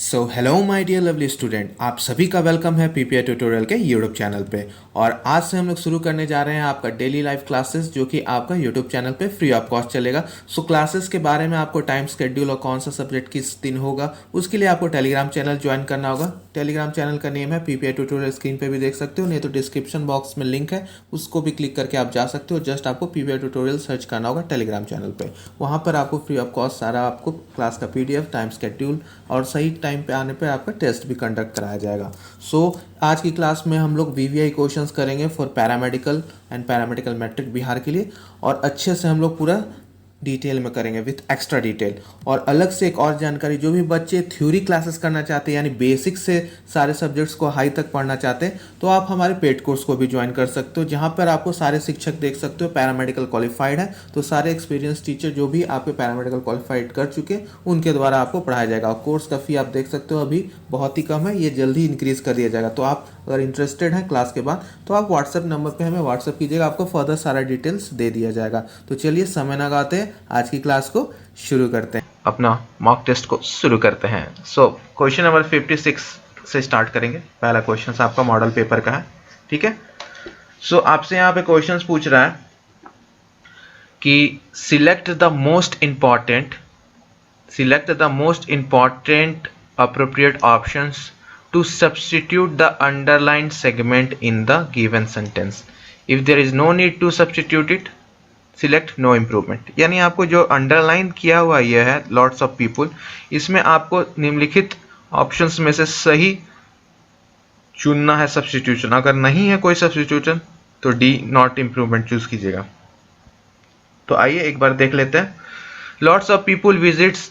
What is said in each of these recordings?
So hello my dear lovely student, आप सभी का वेलकम है पीपीआई ट्यूटोरियल के यूट्यूब चैनल पे। और आज से हम लोग शुरू करने जा रहे हैं आपका डेली लाइफ क्लासेस, जो कि आपका यूट्यूब चैनल पे फ्री ऑफ कॉस्ट चलेगा। सो क्लासेस के बारे में आपको टाइम शेड्यूल और कौन सा सब्जेक्ट किस दिन होगा, उसके लिए आपको टेलीग्राम चैनल ज्वाइन करना होगा। टेलीग्राम चैनल का नेम है पीपीआई ट्यूटोरियल, स्क्रीन पर भी देख सकते हो, नहीं तो डिस्क्रिप्शन बॉक्स में लिंक है, उसको भी क्लिक करके आप जा सकते हो। जस्ट आपको पीपीआई ट्यूटोरियल सर्च करना होगा टेलीग्राम चैनल पर। वहाँ पर आपको फ्री ऑफ कॉस्ट सारा आपको क्लास का PDF, टाइम शेड्यूल और सही टाइम पे आने पे आपका टेस्ट भी कंडक्ट कराया जाएगा। आज की क्लास में हम लोग VVI क्वेश्चंस करेंगे for paramedical and paramedical matric Bihar के लिए, और अच्छे से हम लोग पूरा डिटेल में करेंगे विथ एक्स्ट्रा डिटेल। और अलग से एक और जानकारी, जो भी बच्चे थ्योरी क्लासेस करना चाहते हैं यानी बेसिक से सारे सब्जेक्ट्स को हाई तक पढ़ना चाहते हैं, तो आप हमारे पेड कोर्स को भी ज्वाइन कर सकते हो, जहां पर आपको सारे शिक्षक देख सकते हो पैरामेडिकल क्वालिफाइड है। तो सारे एक्सपीरियंस टीचर जो भी आपके पैरामेडिकल क्वालिफाइड कर चुके उनके द्वारा आपको पढ़ाया जाएगा। और कोर्स का फी आप देख सकते हो अभी बहुत ही कम है, ये जल्दी इंक्रीज कर दिया जाएगा। तो आप अगर इंटरेस्टेड हैं क्लास के बाद, तो आप व्हाट्सएप नंबर पे हमें व्हाट्सएप कीजिएगा, आपको फर्दर सारा डिटेल्स दे दिया जाएगा। तो चलिए समय न लगाते हैं, आज की क्लास को शुरू करते हैं, अपना मॉक टेस्ट को शुरू करते हैं। क्वेश्चन नंबर 56 से स्टार्ट करेंगे। पहला क्वेश्चन आपका मॉडल पेपर का है, ठीक है। आपसे यहाँ पे क्वेश्चन पूछ रहा है कि select the most important appropriate options to substitute the underlined segment in the given sentence. If there is no need to substitute it, select no improvement. यानी आपको जो अंडरलाइन किया हुआ यह है lots of people, इसमें आपको निम्नलिखित ऑप्शंस में से सही चुनना है सब्स्टिट्यूशन। अगर नहीं है कोई सब्स्टिट्यूशन तो डी नॉट इम्प्रूवमेंट चूज कीजिएगा। तो आइए एक बार देख लेते हैं। Lots of people visit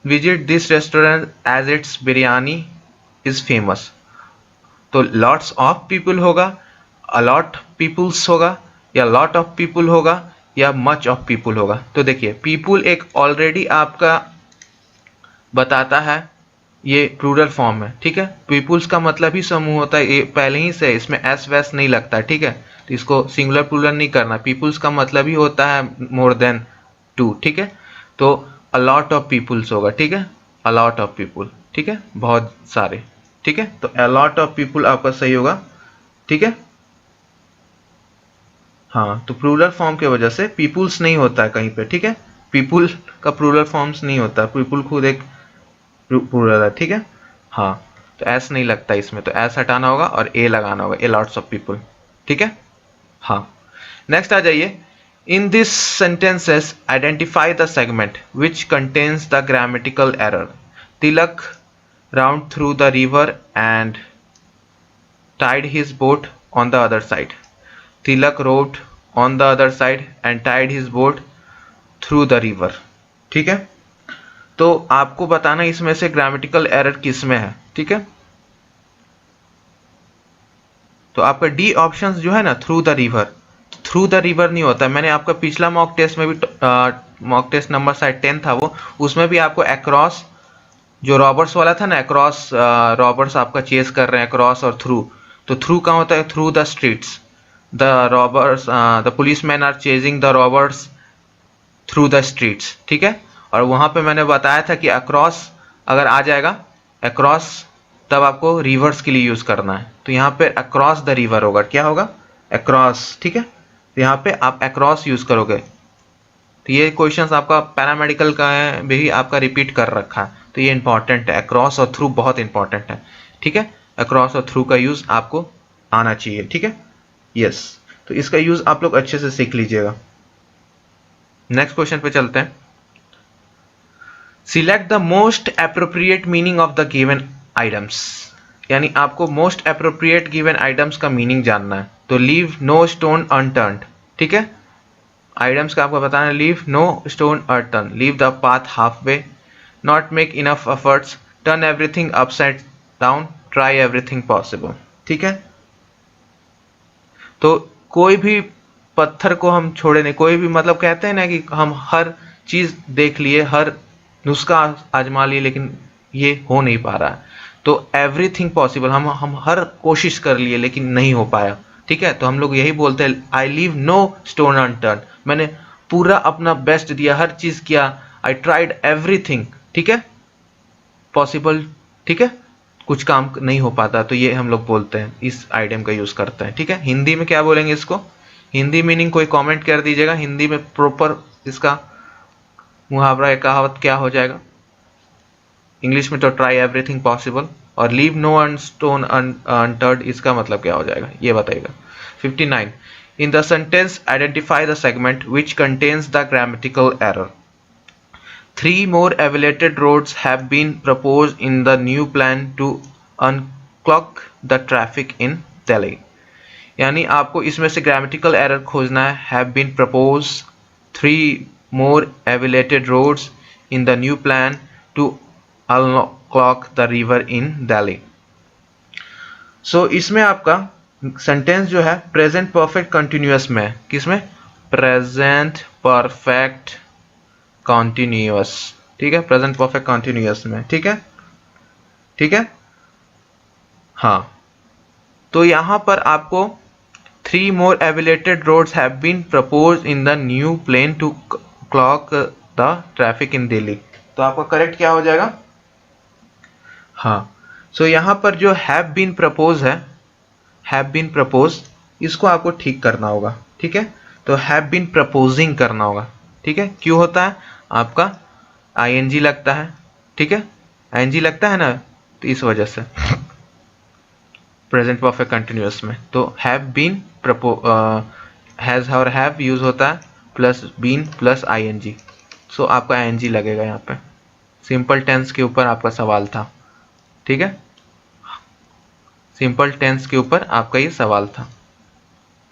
this restaurant as its biryani is famous. तो lots of people होगा, a lot peoples होगा, या lot of people होगा, या much of people होगा। तो देखिए people एक ऑलरेडी आपका बताता है, ये प्लूरल फॉर्म है, ठीक है। पीपुल्स का मतलब ही समूह होता है, ये पहले ही से इसमें एस वैस नहीं लगता, ठीक है। तो इसको सिंगुलर प्लूरल नहीं करना। पीपुल्स का मतलब ही होता है मोर देन 2, ठीक है। तो a lot of peoples होगा, ठीक है, a lot of people, ठीक है, बहुत सारे, ठीक है। तो a lot of people आपका सही होगा, ठीक है। हाँ, तो प्लूरल फॉर्म की वजह से पीपुल्स नहीं होता है कहीं पे, ठीक है। पीपुल का प्लूरल फॉर्म्स नहीं होता, पीपुल खुद एक प्लूरल है, ठीक है। हाँ, तो एस नहीं लगता इसमें, तो एस हटाना होगा और ए लगाना होगा, ए लॉट्स ऑफ पीपल, ठीक है। हाँ, नेक्स्ट आ जाइए। In these sentences, identify the segment which contains the grammatical error. Tilak round through the river and tied his boat on the other side. Tilak rowed on the other side and tied his boat through the river. ठीक है, तो आपको बताना इसमें से grammatical error किस में है, ठीक है। तो आपका डी ऑप्शंस जो है ना, थ्रू द रिवर नहीं होता। मैंने आपका पिछला मॉक टेस्ट में भी, मॉक टेस्ट नंबर शायद 10 था वो, उसमें भी आपको अक्रॉस जो रॉबर्ट्स वाला था ना, अक्रॉस रॉबर्ट्स आपका चेस कर रहे हैं, अक्रॉस और थ्रू। तो थ्रू कहाँ होता है? Through the streets, the robbers, the policeman are chasing the robbers through the streets, ठीक है। और वहां पे मैंने बताया था कि अक्रॉस अगर आ जाएगा, अक्रॉस, तब आपको रिवर्स के लिए यूज करना है। तो यहाँ पे अक्रॉस द रिवर होगा, क्या होगा? अक्रॉस, ठीक है। तो यहाँ पे आप अक्रॉस यूज करोगे। तो ये क्वेश्चंस आपका पैरामेडिकल का है, भी आपका रिपीट कर रखा है, तो ये इंपॉर्टेंट है। अक्रॉस और थ्रू बहुत इंपॉर्टेंट है, ठीक है। अक्रॉस और थ्रू का यूज आपको आना चाहिए, ठीक है। यस, तो इसका यूज आप लोग अच्छे से सीख लीजिएगा। नेक्स्ट क्वेश्चन पे चलते हैं। Select the most appropriate meaning of the given items, यानी आपको मोस्ट एप्रोप्रिएट गिवन आइटम्स का मीनिंग जानना है। तो लीव नो स्टोन अनटर्न्ड, ठीक है। आइटम्स का आपको बताना है, leave no stone unturned, leave the path half way, not make enough efforts, turn everything upside down, try everything possible, ठीक है। तो कोई भी पत्थर को हम छोड़े नहीं, कोई भी, मतलब कहते हैं ना कि हम हर चीज देख लिए, हर नुस्खा आजमा लिए, लेकिन ये हो नहीं पा रहा है। तो एवरीथिंग पॉसिबल, हम हर कोशिश कर लिए लेकिन नहीं हो पाया, ठीक है। तो हम लोग यही बोलते हैं, I leave no stone unturned, मैंने पूरा अपना बेस्ट दिया, हर चीज किया, आई ट्राइड एवरीथिंग, ठीक है, पॉसिबल ठीक है, कुछ काम नहीं हो पाता तो ये हम लोग बोलते हैं, इस आइडियम का यूज करते हैं। ठीक है, हिंदी में क्या बोलेंगे इसको, हिंदी मीनिंग कोई कमेंट कर दीजिएगा, हिंदी में प्रॉपर इसका मुहावरा या कहावत क्या हो जाएगा। इंग्लिश में तो ट्राई एवरीथिंग पॉसिबल, और लीव नो स्टोन अनटर्ड इसका मतलब क्या हो जाएगा ये बताइएगा। 59 in the sentence identify the segment which contains the grammatical error. 3 more elevated roads have been proposed in the new plan to unclog the traffic in Delhi। यानी आपको इसमें से ग्रामेटिकल एरर खोजना है। Have been propose 3 more elevated roads in the new plan to unclog the river in Delhi। सो इसमें आपका sentence जो है प्रेजेंट परफेक्ट कंटिन्यूअस में है। किसमें, प्रेजेंट परफेक्ट कॉन्टिन्यूअस। ठीक है, प्रेजेंट परफेक्ट कॉन्टिन्यूअस में। ठीक है, ठीक है, हाँ। तो यहां पर आपको 3 more elevated roads have been proposed in the new plan to clog the traffic in Delhi। तो आपका करेक्ट क्या हो जाएगा, हाँ। सो यहां पर जो have been proposed है, have been proposed, इसको आपको ठीक करना होगा। ठीक है, तो have been proposing करना होगा। ठीक है, क्यों होता है, आपका ing लगता है। ठीक है, ing लगता है ना, तो इस वजह से प्रेजेंट परफेक्ट कंटिन्यूअस में तो हैव बीन हैज और हैव यूज होता है प्लस बीन प्लस ing। सो आपका ing लगेगा यहाँ पे। सिंपल टेंस के ऊपर आपका सवाल था। ठीक है, सिंपल टेंस के ऊपर आपका ये सवाल था।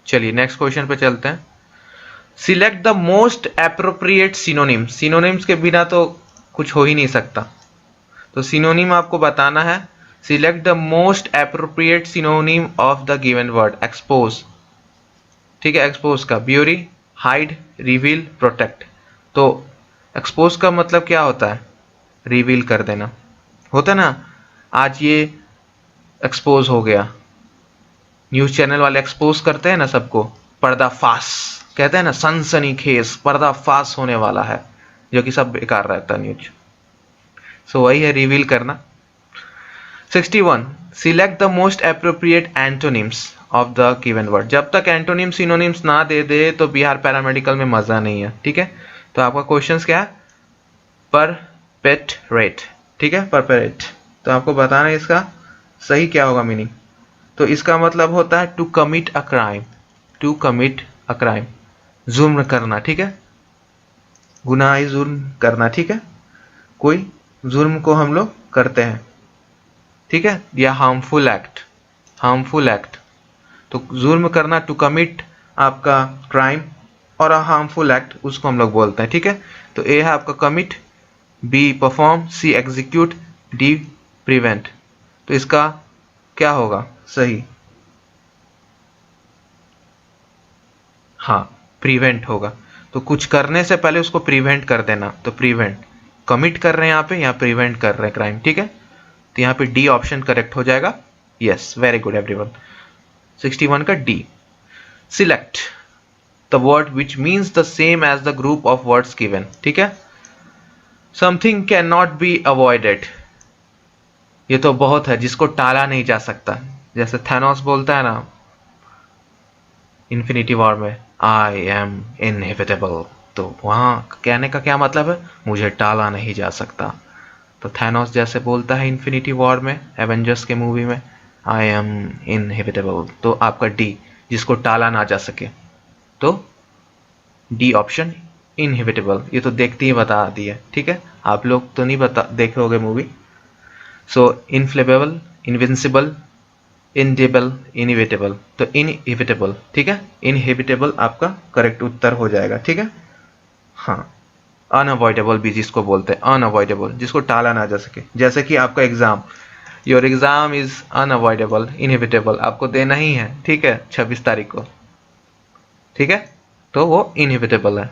चलिए नेक्स्ट क्वेश्चन पे चलते हैं। Select the most appropriate synonym. Synonyms के बिना तो कुछ हो ही नहीं सकता, तो सिनोनिम आपको बताना है। Select the most appropriate synonym of the given word. Expose, ठीक है, एक्सपोज का ब्यूरी, हाइड, रिवील, प्रोटेक्ट। तो एक्सपोज का मतलब क्या होता है, रिवील कर देना होता है ना। आज ये एक्सपोज हो गया, न्यूज चैनल वाले एक्सपोज करते हैं ना सबको, पर्दाफाश कहते हैं ना, सनसनीखेज पर्दाफाश होने वाला है, जो कि सब बेकार रहता है न्यूज। सो वही है रिवील करना। 61 select the most appropriate antonyms of the given word. जब तक एंटोनिम सिनोनिम्स ना दे दे तो बिहार पैरामेडिकल में मजा नहीं है। ठीक है, तो आपका क्वेश्चन क्या है, परपेट्रेट। ठीक है, परपेट्रेट, तो आपको बताना है इसका सही क्या होगा मीनिंग। तो इसका मतलब होता है to commit a crime, to commit a crime, जुर्म करना। ठीक है, गुनाह जुर्म करना। ठीक है, कोई जुर्म को हम लोग करते हैं। ठीक है, या हार्मफुल एक्ट, हार्मफुल एक्ट, तो जुर्म करना टू कमिट आपका क्राइम, और हार्मफुल एक्ट उसको हम लोग बोलते हैं। ठीक है, तो ए है आपका commit, B perform, C execute, D prevent. तो इसका क्या होगा सही, हाँ प्रिवेंट होगा। तो कुछ करने से पहले उसको प्रिवेंट कर देना, तो प्रिवेंट, कमिट कर रहे हैं यहाँ पे, यहाँ प्रिवेंट कर रहे हैं क्राइम। ठीक है, तो यहाँ पे डी ऑप्शन करेक्ट हो जाएगा। Yes, very good everyone. 61 का D. Select the word which means the same as the group of words given. ठीक है, something can not be avoided, ये तो बहुत है जिसको टाला नहीं जा सकता। जैसे थैनोस बोलता है ना इन्फिनिटी वॉर में, आई एम इनएविटेबल, तो वहां कहने का क्या मतलब है, मुझे टाला नहीं जा सकता। तो थैनोस जैसे बोलता है इन्फिनिटी वॉर में, एवेंजर्स के मूवी में, आई एम इनएविटेबल। तो आपका डी, जिसको टाला ना जा सके, तो डी ऑप्शन इनएविटेबल। ये तो देखते ही बता दिए। ठीक है, आप लोग तो नहीं देखे होगे मूवी। सो इनफ्लेमेबल, इनविंसिबल, इनडेबल, इनएविटेबल, तो इनएविटेबल। ठीक है, इनएविटेबल आपका करेक्ट उत्तर हो जाएगा। ठीक है, हाँ। अनअवॉइडेबल भी जिसको बोलते हैं, अनअवॉइडेबल, जिसको टाला ना जा सके। जैसे कि आपका exam, your exam is unavoidable, inevitable, आपको देना ही है। ठीक है, 26 तारीख को। ठीक है, तो वो इनएविटेबल है,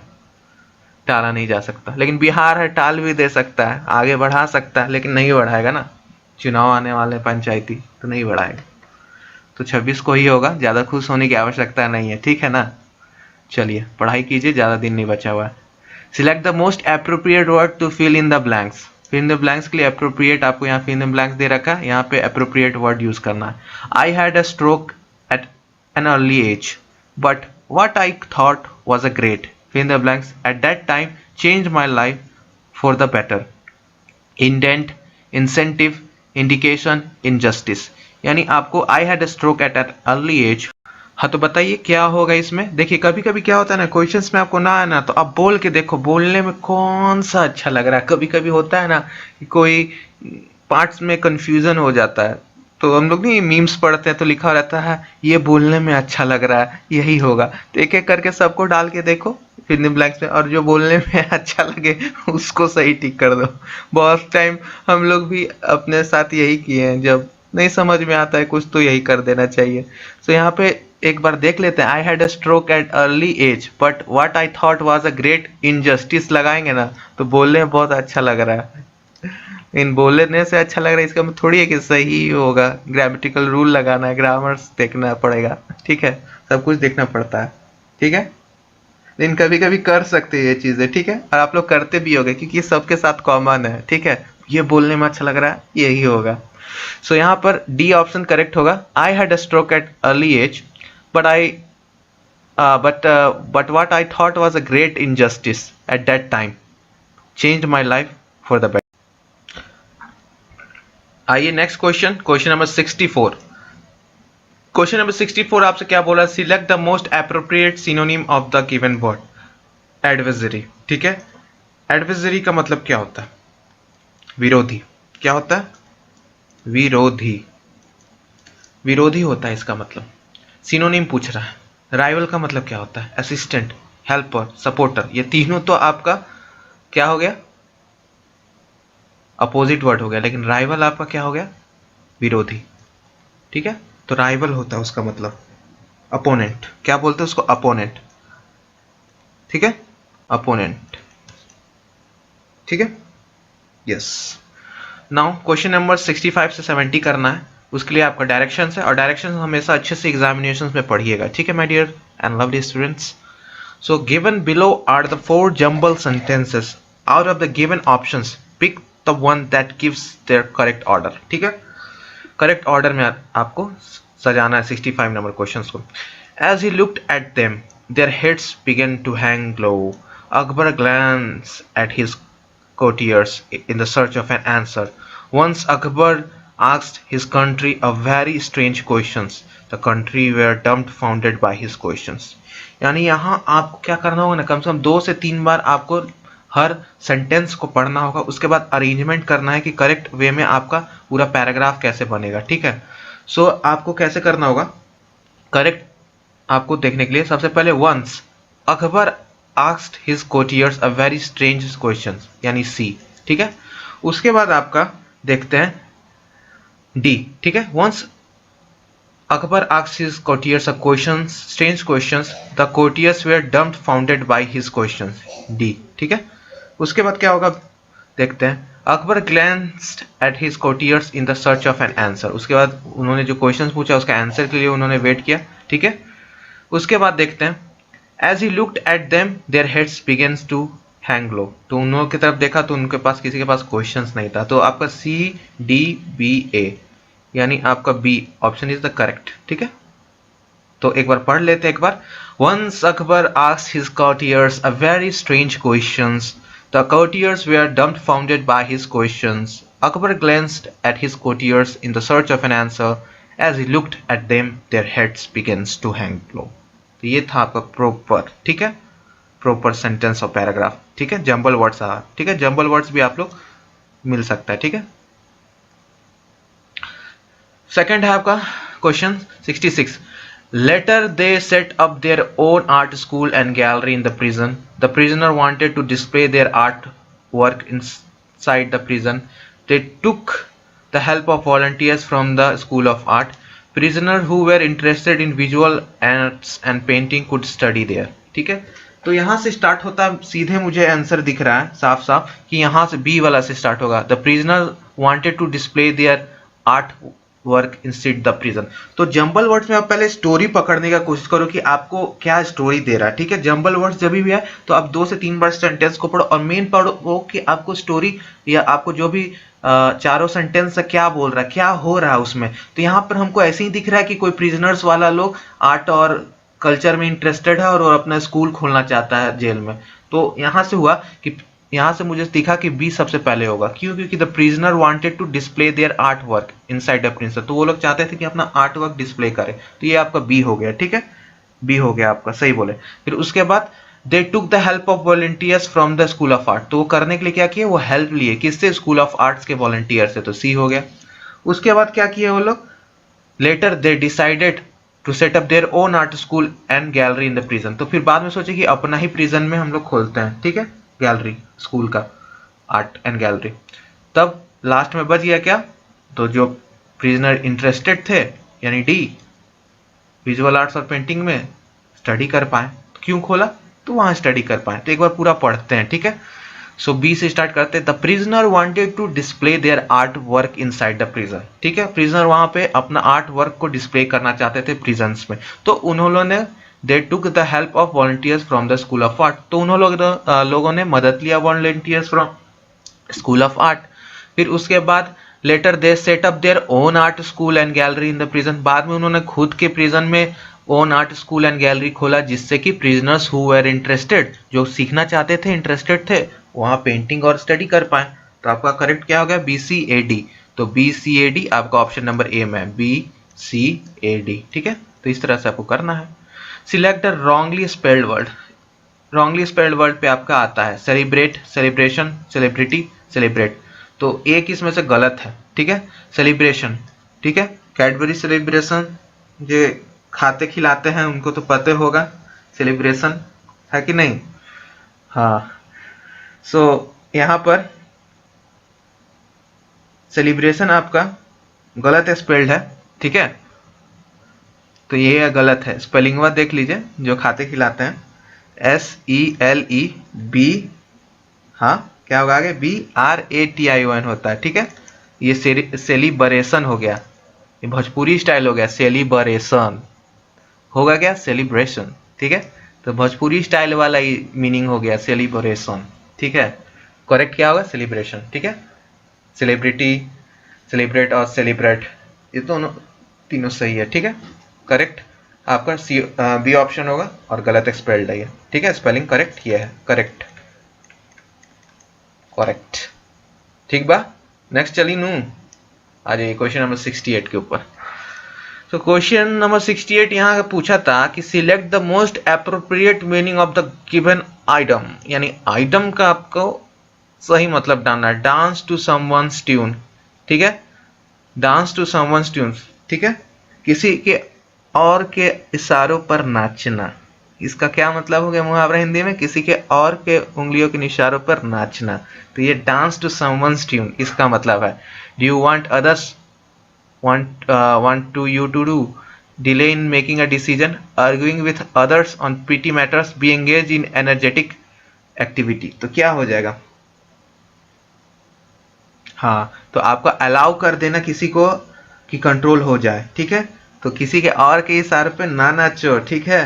टाला नहीं जा सकता। लेकिन बिहार है, टाल भी दे सकता है, आगे बढ़ा सकता है, लेकिन नहीं बढ़ाएगा ना, चुनाव आने वाले पंचायती, तो नहीं बढ़ाएगा। तो 26 को ही होगा, ज़्यादा खुश होने की आवश्यकता नहीं है। ठीक है ना, चलिए पढ़ाई कीजिए, ज़्यादा दिन नहीं बचा हुआ है। Select the most appropriate word to fill in the blanks. Fill in the blanks के लिए अप्रोप्रिएट आपको यहाँ फिल इन द ब्लैंक्स दे रखा है, यहाँ पे अप्रोप्रिएट वर्ड यूज करना है। I had a stroke at an early age but what I thought was a great fill in the blanks at that time changed my life for the better. Indent, incentive, indication, injustice. यानी आपको I had a stroke at an early age। हाँ तो बताइए क्या होगा इसमें। देखिए कभी कभी क्या होता है ना, क्वेश्चंस में आपको ना आना तो आप बोल के देखो बोलने में कौन सा अच्छा लग रहा है। कभी कभी होता है ना कि कोई पार्ट्स में कंफ्यूजन हो जाता है, तो हम लोग नहीं मीम्स पढ़ते हैं तो लिखा रहता है ये बोलने में अच्छा लग रहा है, यही होगा। तो एक एक करके सबको डाल के देखो फिल इन ब्लैंक्स में, और जो बोलने में अच्छा लगे उसको सही टिक कर दो। बहुत टाइम हम लोग भी अपने साथ यही किए हैं, जब नहीं समझ में आता है कुछ तो यही कर देना चाहिए। तो यहाँ पे एक बार देख लेते हैं। I had a stroke at early age but what I thought was a great injustice लगाएंगे ना तो बोलने में बहुत अच्छा लग रहा है। इन बोलने से अच्छा लग रहा है इसका मतलब थोड़ी है कि सही होगा। ग्रामेटिकल रूल लगाना है, ग्रामर देखना पड़ेगा, ठीक है, सब कुछ देखना पड़ता है, ठीक है। लेकिन कभी कभी कर सकते हैं ये चीजें, ठीक है, और आप लोग करते भी होगे क्योंकि ये सबके साथ कॉमन है, ठीक है। ये बोलने में अच्छा लग रहा है, यही होगा। सो यहाँ पर डी ऑप्शन करेक्ट होगा। I had a stroke at early age but but what I thought was a great injustice at that time changed my life for the better। आइए next question, question number 64। Question number 64 आपसे क्या बोला, select the most appropriate synonym of the given word adversary. ठीक है, adversary का मतलब क्या होता है, विरोधी। क्या होता है, विरोधी, विरोधी होता है इसका मतलब। सिनोनिम पूछ रहा है। राइवल का मतलब क्या होता है, असिस्टेंट, हेल्पर, सपोर्टर। ये तीनों तो आपका क्या हो गया, अपोजिट वर्ड हो गया, लेकिन राइवल आपका क्या हो गया, विरोधी। ठीक है, तो राइवल होता है उसका मतलब अपोनेंट। क्या बोलते हैं उसको, अपोनेंट। ठीक है, अपोनेंट। ठीक है, यस। नाउ क्वेश्चन नंबर 65 से 70 करना है, उसके लिए आपका डायरेक्शन है, और डायरेक्शन हमेशा अच्छे से एग्जामिनेशन में पढ़िएगा। ठीक है my dear and lovely students. So given below are the 4 jumble sentences. Out of the given options pick the one that gives their correct order. ठीक है, करेक्ट ऑर्डर में आपको सजाना है 65 नंबर क्वेश्चंस को। As he looked at them their heads began to hang low. Akbar glance at his courtiers in the search of an answer. Once Akbar asked his country a very strange questions. The country were dumbfounded by his questions. यानी यहाँ आपको क्या करना होगा ना, कम से कम 2 से 3 बार आपको हर सेंटेंस को पढ़ना होगा, उसके बाद अरेंजमेंट करना है कि करेक्ट वे में आपका पूरा पैराग्राफ कैसे बनेगा। ठीक है, सो आपको कैसे करना होगा करेक्ट आपको देखने के लिए। सबसे पहले once Akbar asked his courtiers a very strange questions, यानी सी। ठीक है, उसके बाद आपका देखते हैं डी। ठीक है, once Akbar asked his courtiers a questions strange questions, the courtiers were dumbfounded by his questions, D. ठीक है, उसके बाद क्या होगा देखते हैं। Akbar glanced at his courtiers in the search of an answer। उसके बाद उन्होंने जो क्वेश्चन पूछा उसका आंसर के लिए उन्होंने वेट किया। ठीक है, उसके बाद देखते हैं As he looked at them, their heads began to hang low। तो उन लोगों की तरफ देखा तो उनके पास किसी के पास क्वेश्चंस नहीं था। तो आपका सी डी बी ए, यानी आपका B option is the correct. ठीक है, तो एक बार पढ़ लेते हैं एक बार। Once Akbar asked his courtiers a very strange questions. The courtiers were dumbfounded by his questions. Akbar glanced at his courtiers in the search of an answer. As he looked at them, their heads began to hang low। तो ये था आपका proper, ठीक है, proper sentence और paragraph. ठीक है, jumble words आ, ठीक है, जंबल वर्ड्स भी आप लोग मिल सकता है। ठीक है, सेकंड है आपका question 66। Later they set up their own art school and gallery in the prison. The prisoner wanted to display their art work inside the prison. They took the help of volunteers from the school of art. Prisoner who were interested in visual arts and painting could study there। ठीक है, तो यहाँ से start होता है, सीधे मुझे answer दिख रहा है साफ साफ कि यहाँ से बी वाला से स्टार्ट होगा। The prisoner wanted to display their art work instead the prison. तो जंबल वर्ड्स में आप पहले स्टोरी पकड़ने का कोशिश करो कि आपको क्या स्टोरी दे रहा है, ठीक है। जंबल वर्ड्स जब भी है तो आप 2 से 3 बार सेंटेंस को पढ़ो और मेन पढ़ो वो कि आपको स्टोरी या आपको जो भी चारों सेंटेंस से क्या बोल रहा है, क्या हो रहा है उसमें। तो यहाँ पर हमको ऐसे ही दिख रहा है कि कोई प्रिजनर्स वाला लोग आर्ट और कल्चर में इंटरेस्टेड है और वो अपना स्कूल खोलना चाहता है जेल में। तो यहाँ से हुआ कि यहाँ से मुझे दिखा कि बी सबसे पहले होगा। क्यों? क्योंकि the prisoner wanted to display their art work inside the prison. तो वो लोग चाहते थे कि अपना आर्ट वर्क डिस्प्ले करे। तो ये आपका बी हो गया, ठीक है, बी हो गया आपका, सही बोले। फिर उसके बाद they took the help of volunteers from the school of art. तो वो करने के लिए क्या किए? वो हेल्प लिए किससे? स्कूल ऑफ आर्ट्स के वॉलंटियर से। तो सी हो गया। उसके बाद क्या किए वो लोग? Later they decided to set up their own art school and gallery in the prison. तो फिर बाद में सोचे कि अपना ही प्रिजन में हम लोग खोलते हैं, ठीक है, गैलरी स्कूल का, आर्ट एंड गैलरी। तब लास्ट में बच गया क्या? तो जो प्रिजनर इंटरेस्टेड थे यानी डी, विजुअल आर्ट्स और पेंटिंग में स्टडी कर पाए। क्यों खोला? तो वहां स्टडी कर पाए। तो एक बार पूरा पढ़ते हैं, ठीक है। सो बी से स्टार्ट करते हैं। The prisoner wanted to display their art work inside the prison, ठीक है। प्रिजनर वहां पे अपना आर्ट वर्क को डिस्प्ले करना चाहते थे प्रिजन्स में। तो उन्होंने they took the help of volunteers from the school of art. तो उन्होंने लोगों ने मदद लिया volunteers from school of art. फिर उसके बाद later they set up their own art school and gallery in the prison. बाद में उन्होंने खुद के प्रिजन में own art school and gallery खोला, जिससे कि प्रिजनर्स हु वर इंटरेस्टेड, जो सीखना चाहते थे, इंटरेस्टेड थे, वहां पेंटिंग और स्टडी कर पाए। तो आपका करेक्ट क्या हो गया? B C A D. तो बी सी ए डी आपका ऑप्शन नंबर ए में, बी सी ए डी, ठीक है। तो इस तरह से आपको करना है। Select the wrongly spelled word. Wrongly spelled word पे आपका आता है सेलिब्रेट, सेलिब्रेशन, सेलिब्रिटी, सेलिब्रेट। तो एक इसमें से गलत है, ठीक है। सेलिब्रेशन, ठीक है, कैडबरी सेलिब्रेशन, जो खाते खिलाते हैं उनको तो पता होगा सेलिब्रेशन है कि नहीं। हाँ, सो यहाँ पर सेलिब्रेशन आपका गलत स्पेल्ड है, ठीक है। तो ये गलत है, स्पेलिंग वा देख लीजिए जो खाते खिलाते हैं, SELEB, हाँ क्या होगा आगे? BRATION होता है, ठीक है। ये सेलिब्रेशन हो गया, ये भोजपुरी स्टाइल हो गया, सेलिब्रेशन होगा क्या? सेलिब्रेशन, ठीक है। तो भोजपुरी स्टाइल वाला ही मीनिंग हो गया सेलिब्रेशन, ठीक है। करेक्ट क्या होगा? सेलिब्रेशन, ठीक है। सेलिब्रिटी, सेलिब्रेट और सेलिब्रेट, ये दोनों तीनों सही है, ठीक है। करेक्ट आपका सी बी ऑप्शन होगा और गलत स्पेल्ड है ये, ठीक है। स्पेलिंग करेक्ट किया है, करेक्ट, करेक्ट, ठीक बा। नेक्स्ट चली नू आ जाइए क्वेश्चन नंबर 68 के ऊपर। तो क्वेश्चन नंबर 68 यहाँ पूछा था कि select the most appropriate meaning of the given item, यानी आइटम का आपको सही मतलब डालना है। डांस टू समवन्स ट्यून, ठीक है, डांस टू समवन्स ट्यून, ठीक है, किसी के और के इशारों पर नाचना। इसका क्या मतलब हो गया मुहावरा हिंदी में? किसी के और के उंगलियों के इशारों पर नाचना। तो ये डांस टू समवन्स ट्यून इसका मतलब है। Do you want others want to you to do, delay in making a decision, arguing with others on petty matters, be engaged in energetic activity। तो क्या हो जाएगा? हाँ, तो आपको अलाउ कर देना किसी को कि कंट्रोल हो जाए, ठीक है। तो किसी के और के इशारे पे ना नाचो, ठीक है।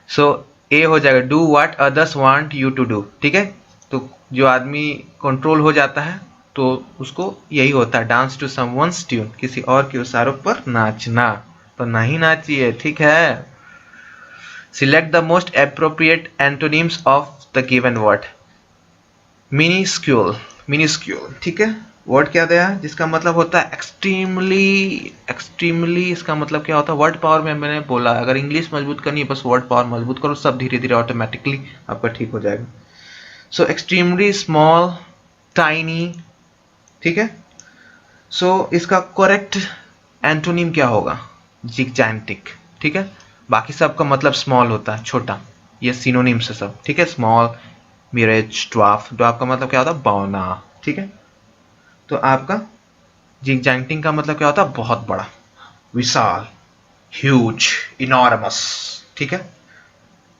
सो ए हो जाएगा, do what others want you to do, ठीक है। तो जो आदमी कंट्रोल हो जाता है तो उसको यही होता है डांस टू समवन्स ट्यून, किसी और के इशारों पर नाचना। तो नहीं नाचिए, ठीक है। Select the most appropriate antonyms of the given word. Minuscule, minuscule, ठीक है। वर्ड क्या दिया है जिसका मतलब होता है एक्सट्रीमली, एक्सट्रीमली इसका मतलब क्या होता है? वर्ड पावर में मैंने बोला अगर इंग्लिश मजबूत करनी है बस वर्ड पावर मजबूत करो, सब धीरे धीरे ऑटोमेटिकली आपका ठीक हो जाएगा। सो एक्सट्रीमली स्मॉल, टाइनी, ठीक है। सो इसका करेक्ट एंटोनिम क्या होगा? जिगजैंटिक, ठीक है। बाकी सब का मतलब स्मॉल होता है, छोटा, ये सिनोनिम से सब, ठीक है। स्मॉल, मिरेज, ड्वार्फ, ड्वार्फ का मतलब क्या होता है? बौना, ठीक है। तो आपका जिगजैंटिक का मतलब क्या होता है? बहुत बड़ा, विशाल, ह्यूज, इनॉर्मस, ठीक है।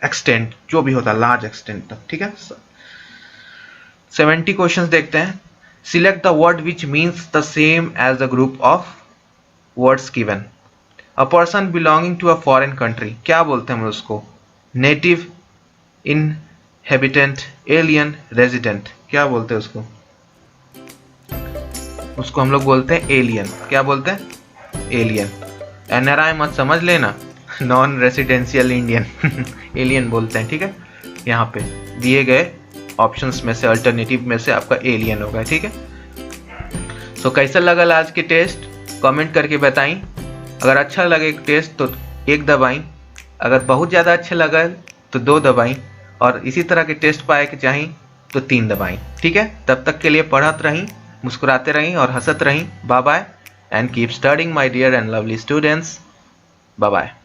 एक्सटेंट जो भी होता है, लार्ज एक्सटेंट तक, ठीक है। 70 क्वेश्चंस देखते हैं। Select the word which means the same as the group of words given. A person belonging to a foreign country, क्या बोलते हैं हम उसको? नेटिव, इनहेबिटेंट, एलियन, रेजिडेंट, क्या बोलते हैं उसको? उसको हम लोग बोलते हैं एलियन। क्या बोलते हैं? एलियन। एनआरआई मत समझ लेना, नॉन रेसिडेंशियल इंडियन एलियन बोलते हैं, ठीक है। यहाँ पे दिए गए ऑप्शंस में से, अल्टरनेटिव में से आपका एलियन होगा, ठीक है। सो कैसा लगा आज के टेस्ट? कमेंट करके बताएं। अगर अच्छा लगे टेस्ट तो 1 दबाएं, अगर बहुत ज़्यादा अच्छा लगा तो 2 दबाएं, और इसी तरह के टेस्ट पाए कि चाहें तो 3 दबाएं, ठीक है। तब तक के लिए पढ़त रहीं, मुस्कुराते रहीं और हंसत रहीं। Bye bye and keep studying my dear and lovely students. Bye bye.